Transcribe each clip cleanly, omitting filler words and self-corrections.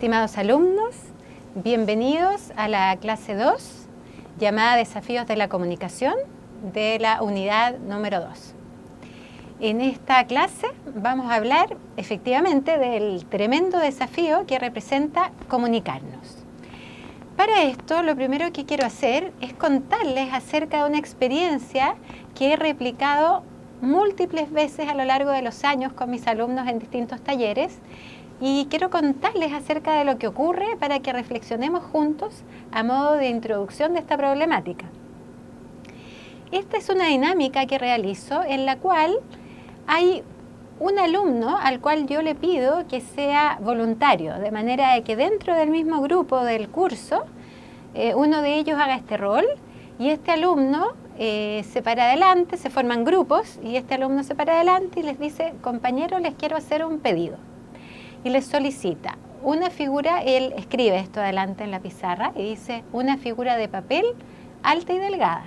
Estimados alumnos, bienvenidos a la clase 2, llamada Desafíos de la Comunicación, de la unidad número 2. En esta clase vamos a hablar efectivamente del tremendo desafío que representa comunicarnos. Para esto, lo primero que quiero hacer es contarles acerca de una experiencia que he replicado múltiples veces a lo largo de los años con mis alumnos en distintos talleres, y quiero contarles acerca de lo que ocurre para que reflexionemos juntos a modo de introducción de esta problemática. Esta es una dinámica que realizo en la cual hay un alumno al cual yo le pido que sea voluntario, de manera de que dentro del mismo grupo del curso uno de ellos haga este rol y este alumno se para adelante, se forman grupos y este alumno se para adelante y les dice: compañero, les quiero hacer un pedido. Y les solicita una figura, él escribe esto adelante en la pizarra y dice: una figura de papel alta y delgada.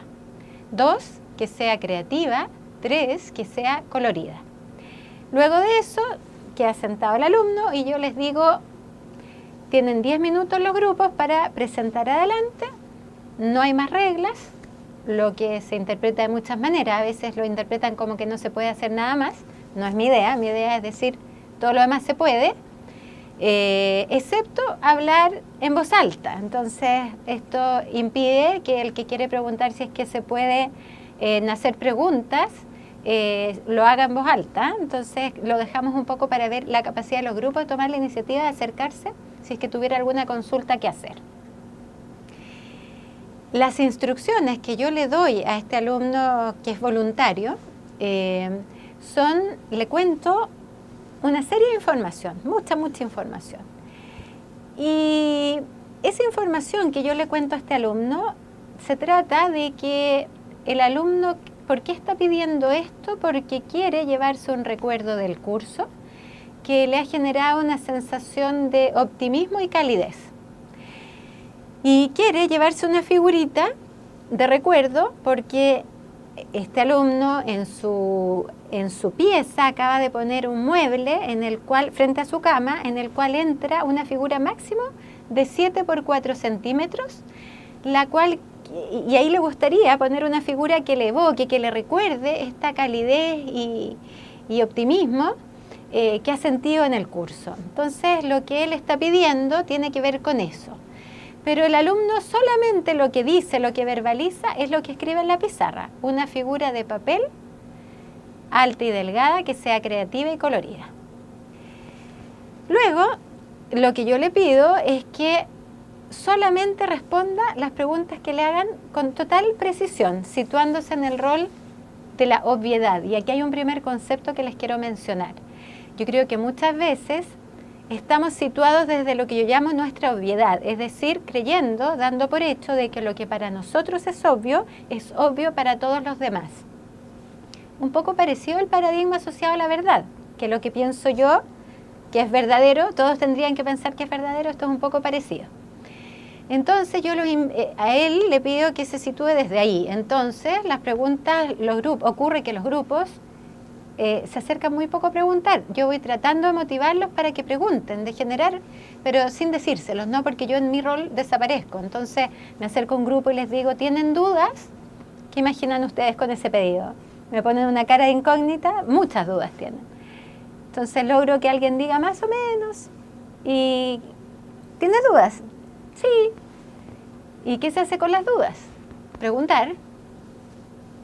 2, que sea creativa. 3, que sea colorida. Luego de eso, queda sentado el alumno y yo les digo: tienen 10 minutos los grupos para presentar adelante, no hay más reglas, lo que se interpreta de muchas maneras. A veces lo interpretan como que no se puede hacer nada más. No es mi idea es decir, todo lo demás se puede, excepto hablar en voz alta. Entonces, esto impide que el que quiere preguntar si es que se puede hacer preguntas, lo haga en voz alta. Entonces, lo dejamos un poco para ver la capacidad de los grupos de tomar la iniciativa de acercarse si es que tuviera alguna consulta que hacer. Las instrucciones que yo le doy a este alumno que es voluntario le cuento una serie de información, mucha información. Y esa información que yo le cuento a este alumno, se trata de que el alumno, ¿por qué está pidiendo esto? Porque quiere llevarse un recuerdo del curso que le ha generado una sensación de optimismo y calidez. Y quiere llevarse una figurita de recuerdo porque este alumno en su pieza acaba de poner un mueble en el cual, frente a su cama, en el cual entra una figura máximo de 7 por 4 centímetros, la cual, y ahí le gustaría poner una figura que le evoque, que le recuerde esta calidez y optimismo que ha sentido en el curso. Entonces, lo que él está pidiendo tiene que ver con eso. Pero el alumno solamente lo que dice, lo que verbaliza, es lo que escribe en la pizarra. Una figura de papel alta y delgada que sea creativa y colorida. Luego, lo que yo le pido es que solamente responda las preguntas que le hagan con total precisión, situándose en el rol de la obviedad. Y aquí hay un primer concepto que les quiero mencionar. Yo creo que muchas veces estamos situados desde lo que yo llamo nuestra obviedad, es decir, creyendo, dando por hecho de que lo que para nosotros es obvio para todos los demás. Un poco parecido al paradigma asociado a la verdad, que lo que pienso yo que es verdadero, todos tendrían que pensar que es verdadero. Esto es un poco parecido. Entonces yo a él le pido que se sitúe desde ahí. Entonces las preguntas, ocurre que los grupos se acercan muy poco a preguntar. Yo voy tratando de motivarlos para que pregunten, de generar, pero sin decírselos, ¿no? Porque yo en mi rol desaparezco. Entonces me acerco a un grupo y les digo: ¿tienen dudas? ¿Qué imaginan ustedes con ese pedido? Me ponen una cara de incógnita, muchas dudas tienen. Entonces logro que alguien diga más o menos. ¿Y tienes dudas? Sí. ¿Y qué se hace con las dudas? Preguntar.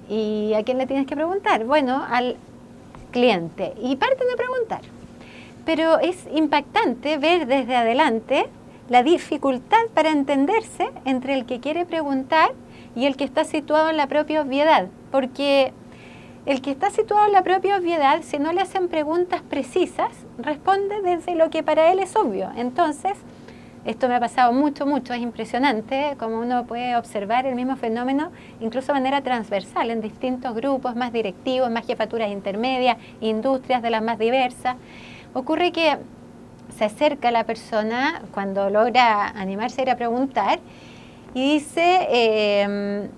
¿Y a quién le tienes que preguntar? Bueno, al cliente. Y parten a preguntar. Pero es impactante ver desde adelante la dificultad para entenderse entre el que quiere preguntar y el que está situado en la propia obviedad. Porque el que está situado en la propia obviedad, si no le hacen preguntas precisas, responde desde lo que para él es obvio. Entonces, esto me ha pasado mucho, es impresionante como uno puede observar el mismo fenómeno, incluso de manera transversal, en distintos grupos más directivos, más jefaturas intermedias, industrias de las más diversas. Ocurre que se acerca la persona cuando logra animarse a ir a preguntar y dice: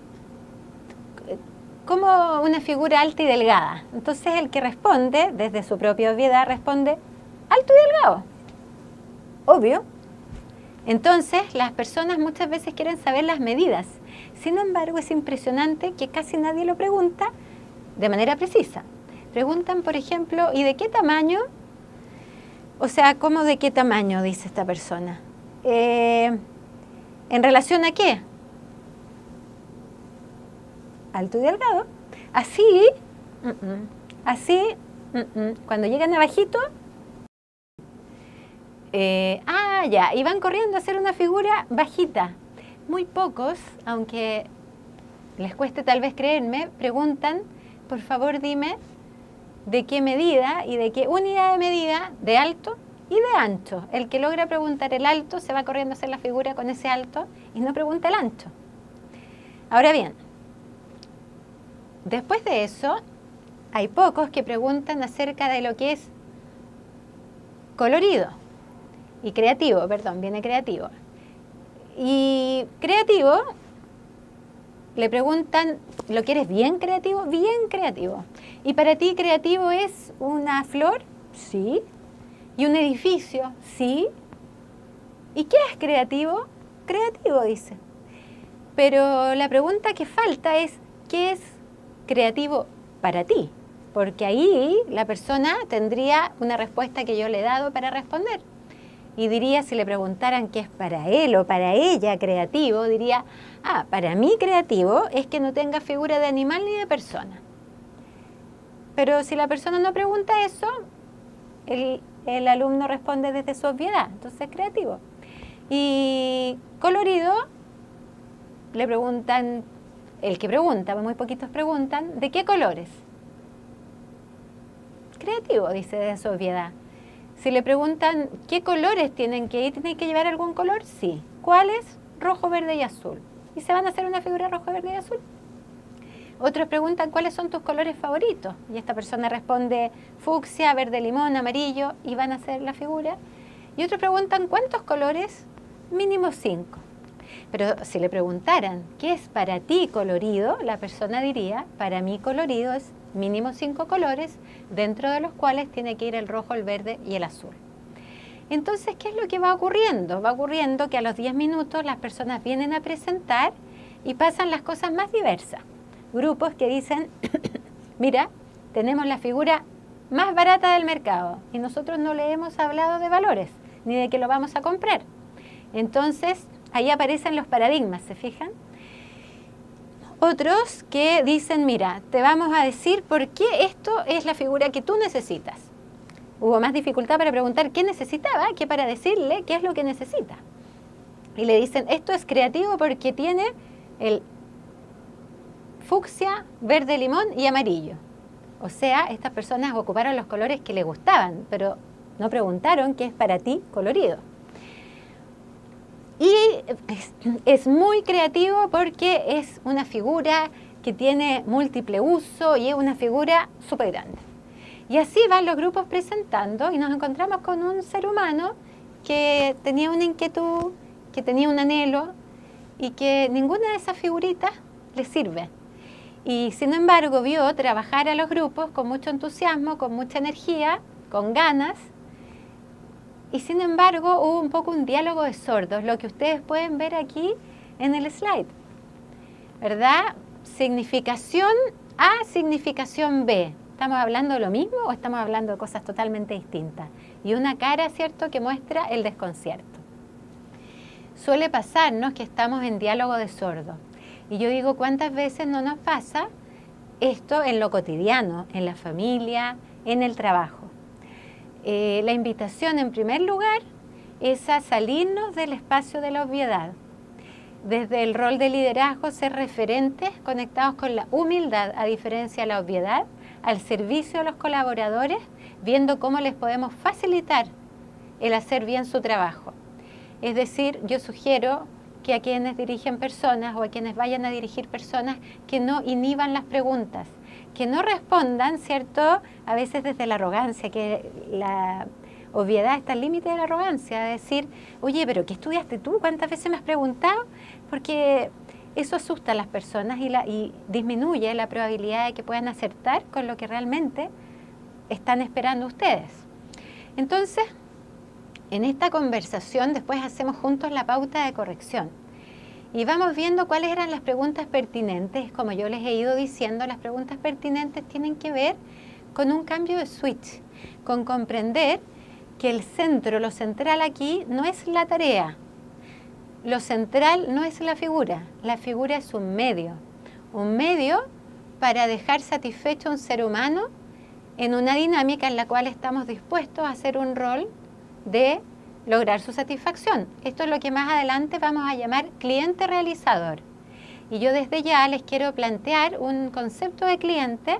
como una figura alta y delgada. Entonces el que responde, desde su propia obviedad, responde: alto y delgado. Obvio. Entonces, las personas muchas veces quieren saber las medidas. Sin embargo, es impresionante que casi nadie lo pregunta de manera precisa. Preguntan, por ejemplo, ¿y de qué tamaño? O sea, ¿cómo de qué tamaño? Dice esta persona. ¿En relación a qué? Alto y delgado. Así, así, cuando llegan abajito, ya, y van corriendo a hacer una figura bajita. Muy pocos, aunque les cueste tal vez creerme, preguntan, por favor dime de qué medida y de qué unidad de medida de alto y de ancho. El que logra preguntar el alto se va corriendo a hacer la figura con ese alto y no pregunta el ancho. Ahora bien, después de eso, hay pocos que preguntan acerca de lo que es colorido y creativo, perdón, viene creativo. Y creativo, le preguntan, ¿lo quieres bien creativo? Bien creativo. ¿Y para ti creativo es una flor? Sí. ¿Y un edificio? Sí. ¿Y qué es creativo? Creativo, dice. Pero la pregunta que falta es, ¿qué es creativo para ti? Porque ahí la persona tendría una respuesta que yo le he dado para responder. Y diría, si le preguntaran qué es para él o para ella creativo, diría, para mí creativo es que no tenga figura de animal ni de persona. Pero si la persona no pregunta eso, el alumno responde desde su obviedad, entonces creativo. Y colorido, le preguntan, el que pregunta, muy poquitos preguntan, ¿de qué colores? Creativo, dice desde su obviedad. Si le preguntan qué colores tienen que ir, ¿tienen que llevar algún color? Sí. ¿Cuáles? Rojo, verde y azul. ¿Y se van a hacer una figura rojo, verde y azul? Otros preguntan cuáles son tus colores favoritos. Y esta persona responde fucsia, verde limón, amarillo, y van a hacer la figura. Y otros preguntan ¿cuántos colores? Mínimo 5. Pero si le preguntaran ¿qué es para ti colorido? La persona diría, para mí colorido es mínimo 5 colores, dentro de los cuales tiene que ir el rojo, el verde y el azul. Entonces, ¿qué es lo que va ocurriendo? Va ocurriendo que a los 10 minutos las personas vienen a presentar y pasan las cosas más diversas. Grupos que dicen, mira, tenemos la figura más barata del mercado y nosotros no le hemos hablado de valores, ni de que lo vamos a comprar. Entonces, ahí aparecen los paradigmas, ¿se fijan? Otros que dicen, mira, te vamos a decir por qué esto es la figura que tú necesitas. Hubo más dificultad para preguntar qué necesitaba que para decirle qué es lo que necesita. Y le dicen, esto es creativo porque tiene el fucsia, verde limón y amarillo. O sea, estas personas ocuparon los colores que les gustaban, pero no preguntaron qué es para ti colorido. Y es muy creativo porque es una figura que tiene múltiple uso y es una figura súper grande. Y así van los grupos presentando y nos encontramos con un ser humano que tenía una inquietud, que tenía un anhelo y que ninguna de esas figuritas le sirve. Y sin embargo vio trabajar a los grupos con mucho entusiasmo, con mucha energía, con ganas. Y sin embargo hubo un poco un diálogo de sordos, lo que ustedes pueden ver aquí en el slide, ¿verdad? Significación A, significación B. ¿Estamos hablando de lo mismo o estamos hablando de cosas totalmente distintas? Y una cara, ¿cierto?, que muestra el desconcierto. Suele pasarnos que estamos en diálogo de sordos. Y yo digo, ¿cuántas veces no nos pasa esto en lo cotidiano, en la familia, en el trabajo? La invitación, en primer lugar, es a salirnos del espacio de la obviedad. Desde el rol de liderazgo, ser referentes conectados con la humildad, a diferencia de la obviedad, al servicio de los colaboradores, viendo cómo les podemos facilitar el hacer bien su trabajo. Es decir, yo sugiero que a quienes dirigen personas o a quienes vayan a dirigir personas que no inhiban las preguntas, que no respondan, ¿cierto?, a veces desde la arrogancia, que la obviedad está al límite de la arrogancia, de decir, oye, pero ¿qué estudiaste tú? ¿Cuántas veces me has preguntado? Porque eso asusta a las personas y disminuye la probabilidad de que puedan acertar con lo que realmente están esperando ustedes. Entonces, en esta conversación después hacemos juntos la pauta de corrección. Y vamos viendo cuáles eran las preguntas pertinentes. Como yo les he ido diciendo, las preguntas pertinentes tienen que ver con un cambio de switch, con comprender que el centro, lo central aquí no es la tarea, lo central no es la figura es un medio para dejar satisfecho a un ser humano en una dinámica en la cual estamos dispuestos a hacer un rol de lograr su satisfacción. Esto es lo que más adelante vamos a llamar cliente realizador. Y yo desde ya les quiero plantear un concepto de cliente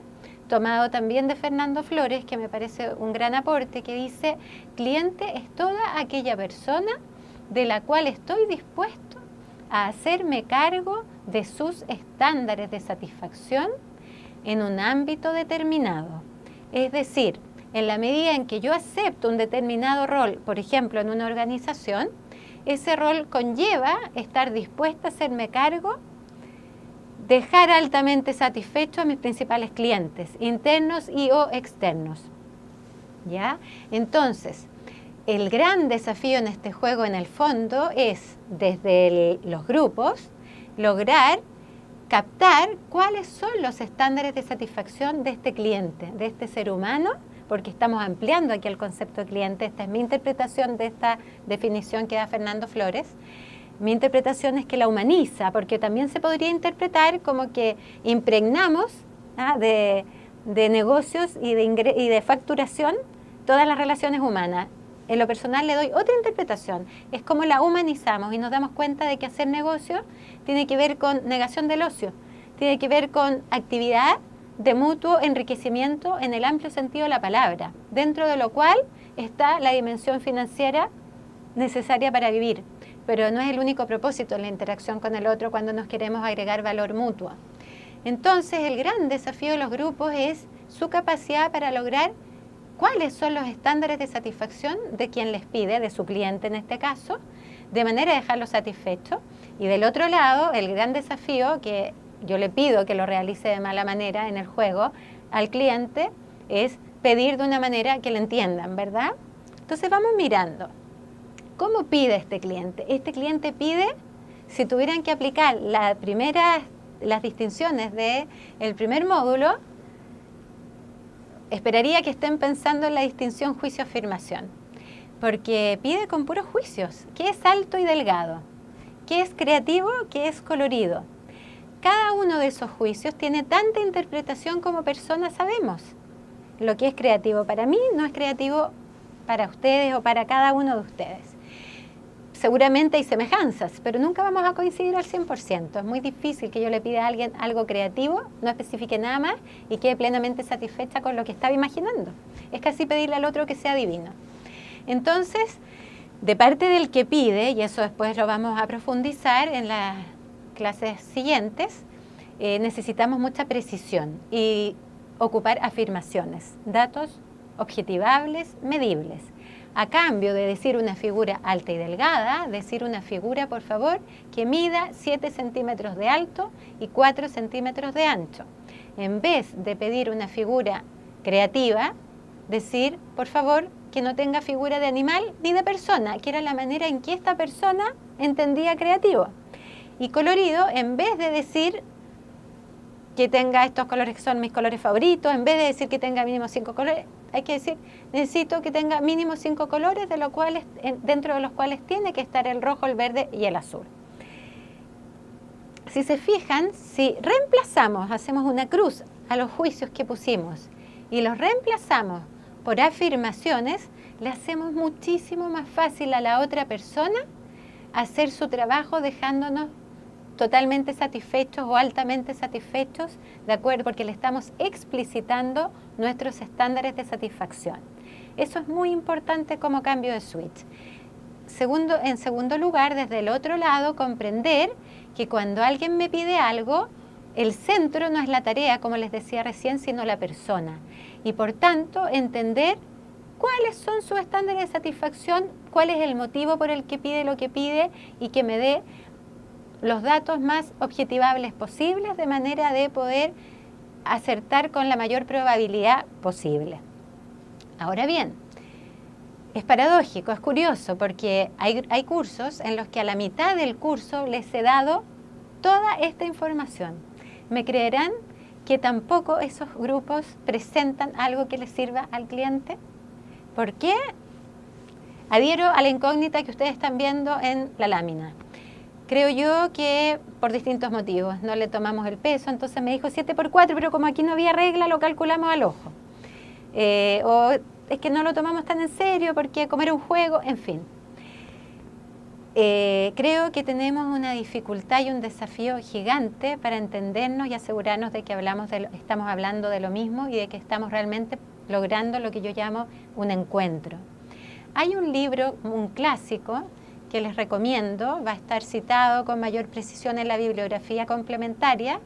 tomado también de Fernando Flores, que me parece un gran aporte, que dice: cliente es toda aquella persona de la cual estoy dispuesto a hacerme cargo de sus estándares de satisfacción en un ámbito determinado. Es decir, en la medida en que yo acepto un determinado rol, por ejemplo, en una organización, ese rol conlleva estar dispuesta a hacerme cargo, dejar altamente satisfechos a mis principales clientes, internos y o externos. ¿Ya? Entonces, el gran desafío en este juego, en el fondo, es, desde los grupos, lograr captar cuáles son los estándares de satisfacción de este cliente, de este ser humano, porque estamos ampliando aquí el concepto de cliente. Esta es mi interpretación de esta definición que da Fernando Flores. Mi interpretación es que la humaniza, porque también se podría interpretar como que impregnamos de negocios y de facturación todas las relaciones humanas. En lo personal le doy otra interpretación, es como la humanizamos y nos damos cuenta de que hacer negocio tiene que ver con negación del ocio, tiene que ver con actividad de mutuo enriquecimiento en el amplio sentido de la palabra, dentro de lo cual está la dimensión financiera necesaria para vivir, pero no es el único propósito en la interacción con el otro cuando nos queremos agregar valor mutuo. Entonces, el gran desafío de los grupos es su capacidad para lograr cuáles son los estándares de satisfacción de quien les pide, de su cliente en este caso, de manera de dejarlo satisfecho. Y del otro lado, el gran desafío que yo le pido que lo realice de mala manera en el juego al cliente es pedir de una manera que lo entiendan, ¿verdad? Entonces vamos mirando. ¿Cómo pide este cliente? Este cliente pide, si tuvieran que aplicar las distinciones del primer módulo, esperaría que estén pensando en la distinción juicio-afirmación, porque pide con puros juicios. ¿Qué es alto y delgado? ¿Qué es creativo? ¿Qué es colorido? Cada uno de esos juicios tiene tanta interpretación como personas sabemos. Lo que es creativo para mí no es creativo para ustedes o para cada uno de ustedes. Seguramente hay semejanzas, pero nunca vamos a coincidir al 100%. Es muy difícil que yo le pida a alguien algo creativo, no especifique nada más y quede plenamente satisfecha con lo que estaba imaginando. Es casi pedirle al otro que sea divino. Entonces, de parte del que pide, y eso después lo vamos a profundizar en las clases siguientes, necesitamos mucha precisión y ocupar afirmaciones, datos objetivables, medibles. A cambio de decir una figura alta y delgada, decir una figura, por favor, que mida 7 centímetros de alto y 4 centímetros de ancho. En vez de pedir una figura creativa, decir, por favor, que no tenga figura de animal ni de persona, que era la manera en que esta persona entendía creativo. Y colorido, en vez de decir que tenga estos colores que son mis colores favoritos, en vez de decir que tenga mínimo 5 colores, hay que decir, necesito que tenga mínimo 5 colores, dentro de los cuales tiene que estar el rojo, el verde y el azul. Si se fijan, si reemplazamos, hacemos una cruz a los juicios que pusimos y los reemplazamos por afirmaciones, le hacemos muchísimo más fácil a la otra persona hacer su trabajo dejándonos totalmente satisfechos o altamente satisfechos, ¿de acuerdo? Porque le estamos explicitando nuestros estándares de satisfacción. Eso es muy importante como cambio de switch. En segundo lugar, desde el otro lado, comprender que cuando alguien me pide algo, el centro no es la tarea, como les decía recién, sino la persona. Y por tanto, entender cuáles son sus estándares de satisfacción, cuál es el motivo por el que pide lo que pide y que me dé los datos más objetivables posibles de manera de poder acertar con la mayor probabilidad posible. Ahora bien, Es paradójico, es curioso, porque hay cursos en los que a la mitad del curso les he dado toda esta información. ¿Me creerán que tampoco esos grupos presentan algo que les sirva al cliente? ¿Por qué? Adhiero a la incógnita que ustedes están viendo en la lámina. Creo yo que por distintos motivos. No le tomamos el peso, entonces me dijo 7×4, pero como aquí no había regla, lo calculamos al ojo. O es que no lo tomamos tan en serio porque como era un juego, en fin. Creo que tenemos una dificultad y un desafío gigante para entendernos y asegurarnos de que estamos hablando de lo mismo y de que estamos realmente logrando lo que yo llamo un encuentro. Hay un libro, un clásico, que les recomiendo, va a estar citado con mayor precisión en la bibliografía complementaria,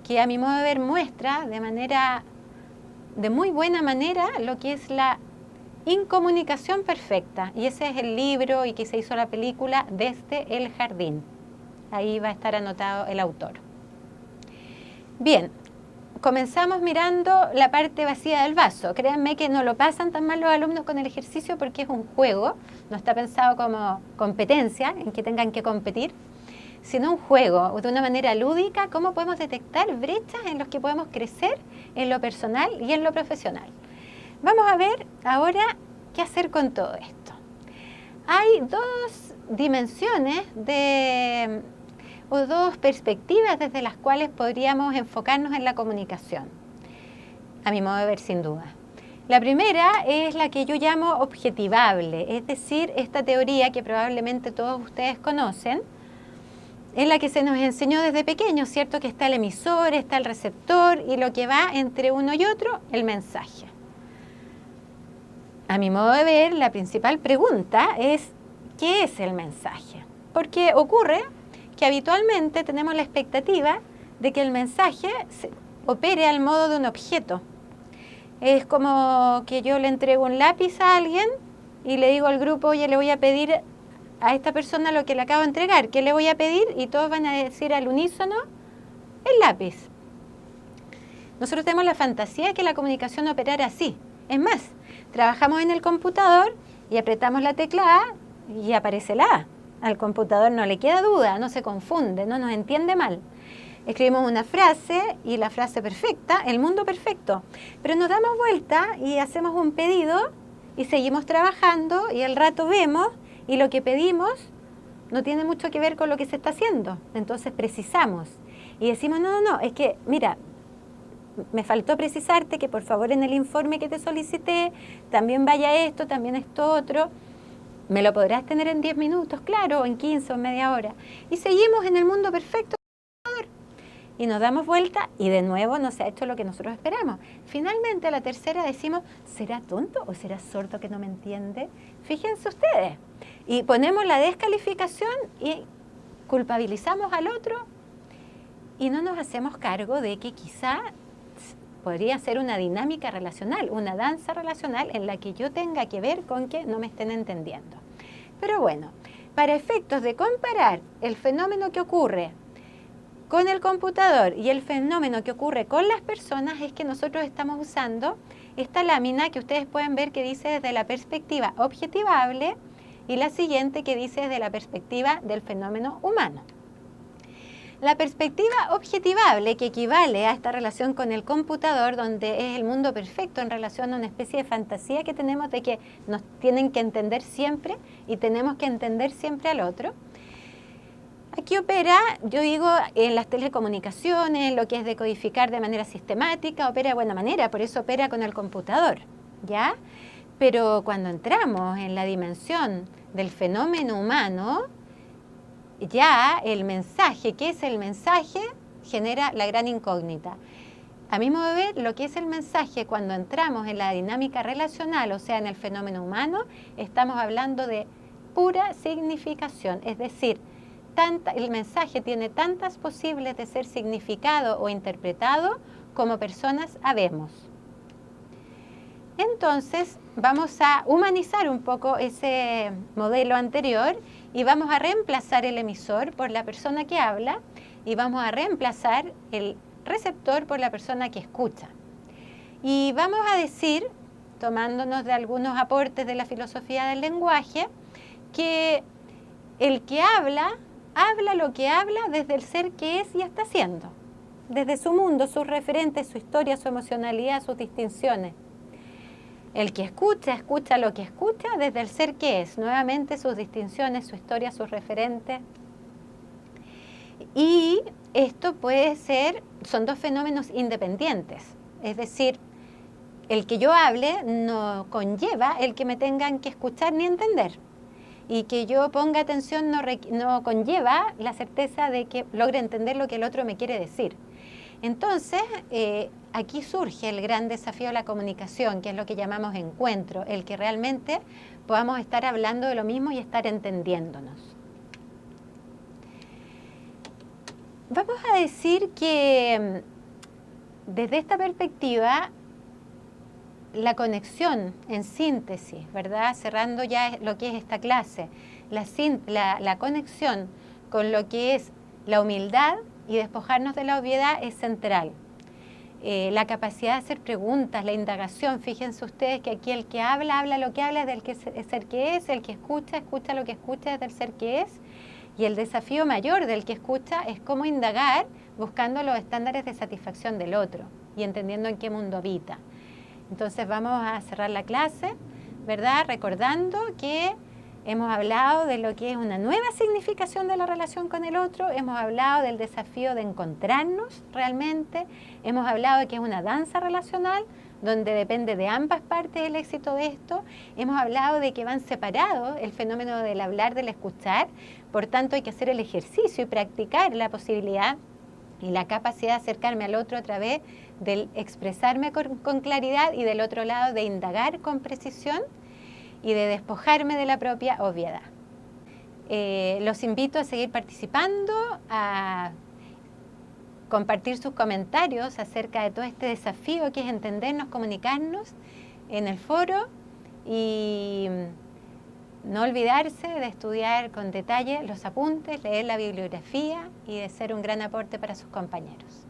que a mi modo de ver muestra de muy buena manera lo que es la incomunicación perfecta. Y ese es el libro y que se hizo la película Desde el Jardín. Ahí va a estar anotado el autor. Bien, comenzamos mirando la parte vacía del vaso. Créanme que no lo pasan tan mal los alumnos con el ejercicio porque es un juego, no está pensado como competencia, en que tengan que competir, sino un juego, de una manera lúdica, cómo podemos detectar brechas en las que podemos crecer en lo personal y en lo profesional. Vamos a ver ahora qué hacer con todo esto. Hay dos dimensiones o dos perspectivas desde las cuales podríamos enfocarnos en la comunicación, a mi modo de ver, sin duda. La primera es la que yo llamo objetivable, es decir, esta teoría que probablemente todos ustedes conocen, es la que se nos enseñó desde pequeños, ¿cierto? Que está el emisor, está el receptor y lo que va entre uno y otro, el mensaje. A mi modo de ver, la principal pregunta es, ¿qué es el mensaje? Porque ocurre que habitualmente tenemos la expectativa de que el mensaje opere al modo de un objeto. Es como que yo le entrego un lápiz a alguien y le digo al grupo, oye, le voy a pedir a esta persona lo que le acabo de entregar. ¿Qué le voy a pedir? Y todos van a decir al unísono, el lápiz. Nosotros tenemos la fantasía de que la comunicación operara así. Es más, trabajamos en el computador y apretamos la tecla A y aparece la A. Al computador no le queda duda, no se confunde, no nos entiende mal. Escribimos una frase y la frase perfecta, el mundo perfecto. Pero nos damos vuelta y hacemos un pedido y seguimos trabajando y al rato vemos y lo que pedimos no tiene mucho que ver con lo que se está haciendo. Entonces precisamos y decimos, no, es que mira, me faltó precisarte que por favor en el informe que te solicité también vaya esto, también esto otro. ¿Me lo podrás tener en 10 minutos? Claro, o en 15 o en media hora. Y seguimos en el mundo perfecto. Y nos damos vuelta y de nuevo no se ha hecho lo que nosotros esperamos. Finalmente a la tercera decimos, ¿será tonto o será sordo que no me entiende? Fíjense ustedes. Y ponemos la descalificación y culpabilizamos al otro y no nos hacemos cargo de que quizá podría ser una dinámica relacional, una danza relacional en la que yo tenga que ver con que no me estén entendiendo. Pero bueno, para efectos de comparar el fenómeno que ocurre con el computador y el fenómeno que ocurre con las personas es que nosotros estamos usando esta lámina que ustedes pueden ver que dice desde la perspectiva objetivable y la siguiente que dice desde la perspectiva del fenómeno humano. La perspectiva objetivable, que equivale a esta relación con el computador, donde es el mundo perfecto en relación a una especie de fantasía que tenemos de que nos tienen que entender siempre y tenemos que entender siempre al otro. Aquí opera, yo digo, en las telecomunicaciones, lo que es decodificar de manera sistemática, opera de buena manera, por eso opera con el computador, ¿ya? Pero cuando entramos en la dimensión del fenómeno humano, ya el mensaje, ¿qué es el mensaje? Genera la gran incógnita. A mi modo de ver, lo que es el mensaje cuando entramos en la dinámica relacional, o sea, en el fenómeno humano, estamos hablando de pura significación, es decir, el mensaje tiene tantas posibles de ser significado o interpretado como personas habemos. Entonces, vamos a humanizar un poco ese modelo anterior y vamos a reemplazar el emisor por la persona que habla y vamos a reemplazar el receptor por la persona que escucha. Y vamos a decir tomándonos de algunos aportes de la filosofía del lenguaje, que el que habla lo que habla desde el ser que es y está siendo, desde su mundo, sus referentes, su historia, su emocionalidad, sus distinciones. El que escucha lo que escucha desde el ser que es, nuevamente sus distinciones, su historia, sus referentes. Y esto puede ser, son dos fenómenos independientes, es decir, el que yo hable no conlleva el que me tengan que escuchar ni entender. Y que yo ponga atención no conlleva la certeza de que logre entender lo que el otro me quiere decir. Entonces, aquí surge el gran desafío de la comunicación, que es lo que llamamos encuentro, el que realmente podamos estar hablando de lo mismo y estar entendiéndonos. Vamos a decir que desde esta perspectiva, la conexión en síntesis, ¿verdad? Cerrando ya lo que es esta clase, la conexión con lo que es la humildad y despojarnos de la obviedad es central. La capacidad de hacer preguntas, la indagación, fíjense ustedes que aquí el que habla lo que habla del ser que es, el que escucha lo que escucha desde el ser que es, y el desafío mayor del que escucha es cómo indagar buscando los estándares de satisfacción del otro y entendiendo en qué mundo habita. Entonces vamos a cerrar la clase, ¿verdad? Recordando que hemos hablado de lo que es una nueva significación de la relación con el otro, hemos hablado del desafío de encontrarnos realmente, hemos hablado de que es una danza relacional donde depende de ambas partes el éxito de esto, hemos hablado de que van separados el fenómeno del hablar, del escuchar, por tanto hay que hacer el ejercicio y practicar la posibilidad y la capacidad de acercarme al otro a través del expresarme con claridad y del otro lado de indagar con precisión y de despojarme de la propia obviedad. Los invito a seguir participando, a compartir sus comentarios acerca de todo este desafío que es entendernos, comunicarnos en el foro y no olvidarse de estudiar con detalle los apuntes, leer la bibliografía y de ser un gran aporte para sus compañeros.